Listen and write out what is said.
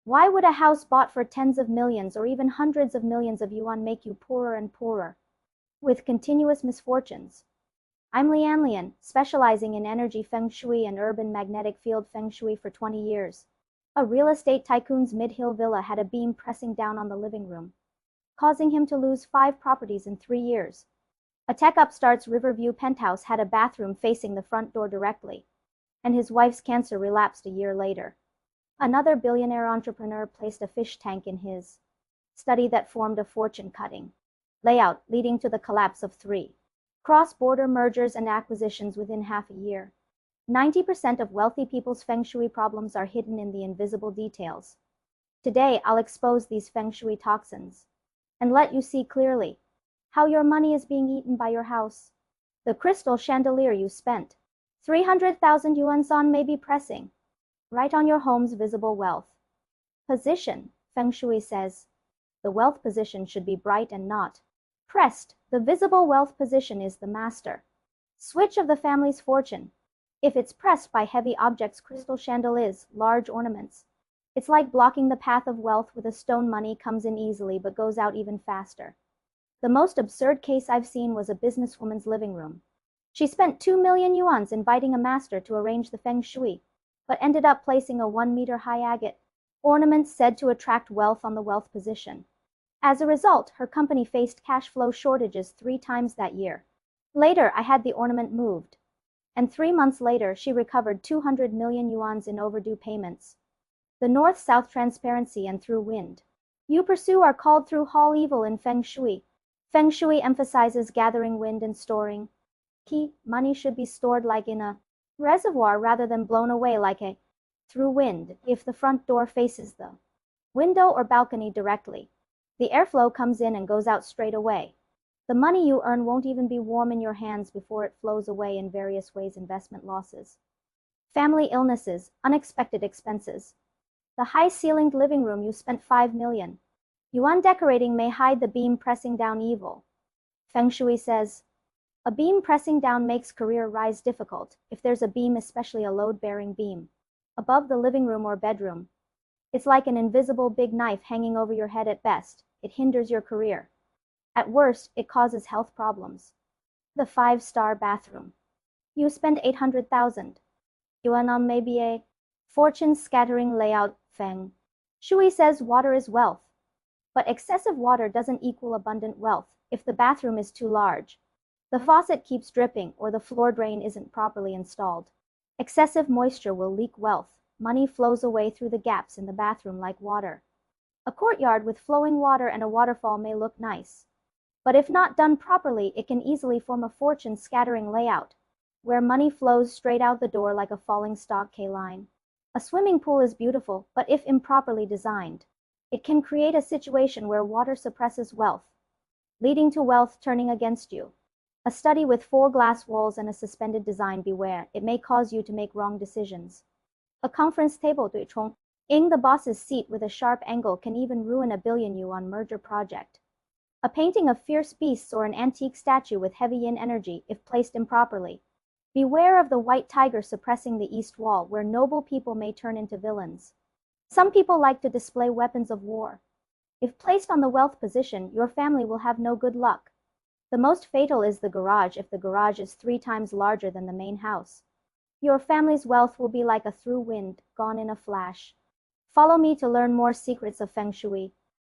Why would a house bought for tens of millions or even hundreds of millions of yuan make you poorer and poorer, with continuous misfortunes? I'm Lian, specializing in energy feng shui and urban magnetic field feng shui for 20 years. A real estate tycoon's mid-hill villa had a beam pressing down on the living room, causing him to lose 5 properties in 3 years. A tech upstart's Riverview penthouse had a bathroom facing the front door directly, and his wife's cancer relapsed a year later. Another billionaire entrepreneur placed a fish tank in his study that formed a fortune-cutting layout, leading to the collapse of 3 cross-border mergers and acquisitions within half a year. 90% of wealthy people's feng shui problems are hidden in the invisible details. Today, I'll expose these feng shui toxins and let you see clearly how your money is being eaten by your house. The crystal chandelier you spent 300,000 yuan on may be pressing right on your home's visible wealth position. Feng Shui says the wealth position should be bright and not pressed. The visible wealth position is the master switch of the family's fortune. If it's pressed by heavy objects, crystal chandeliers, large ornaments, it's like blocking the path of wealth with a stone. Money comes in easily but goes out even faster. The most absurd case I've seen was a businesswoman's living room. She spent 2 million yuan inviting a master to arrange the feng shui, but ended up placing a 1-meter high agate ornament said to attract wealth on the wealth position. As a result, her company faced cash flow shortages 3 times that year. Later, I had the ornament moved, and 3 months later, she recovered 200 million yuan in overdue payments. The north-south transparency and through wind you pursue are called through hall evil in feng shui. Feng shui emphasizes gathering wind and storing. Key money should be stored like in a reservoir rather than blown away like a through wind. If the front door faces the window or balcony directly, the airflow comes in and goes out straight away. The money you earn won't even be warm in your hands before it flows away in various ways. Investment losses, family illnesses, unexpected expenses. The high-ceilinged living room you spent 5 million yuan decorating may hide the beam pressing down evil. Feng Shui says a beam pressing down makes career rise difficult. If there's a beam, especially a load-bearing beam, above the living room or bedroom, it's like an invisible big knife hanging over your head. At best, it hinders your career. At worst, it causes health problems. The 5-star bathroom you spend 800,000 yuan on may be a fortune-scattering layout. Feng Shui says water is wealth, but excessive water doesn't equal abundant wealth. If the bathroom is too large, the faucet keeps dripping, or the floor drain isn't properly installed, excessive moisture will leak wealth. Money flows away through the gaps in the bathroom like water. A courtyard with flowing water and a waterfall may look nice, but if not done properly, it can easily form a fortune-scattering layout, where money flows straight out the door like a falling stock line. A swimming pool is beautiful, but if improperly designed, it can create a situation where water suppresses wealth, leading to wealth turning against you. A study with 4 glass walls and a suspended design. Beware, it may cause you to make wrong decisions. A conference table ing the boss's seat with a sharp angle can even ruin a billion yuan merger project. A painting of fierce beasts or an antique statue with heavy yin energy, if placed improperly. Beware of the white tiger suppressing the east wall, where noble people may turn into villains. Some people like to display weapons of war. If placed on the wealth position, your family will have no good luck. The most fatal is the garage. If the garage is 3 times larger than the main house, your family's wealth will be like a through wind, gone in a flash. Follow me to learn more secrets of feng shui.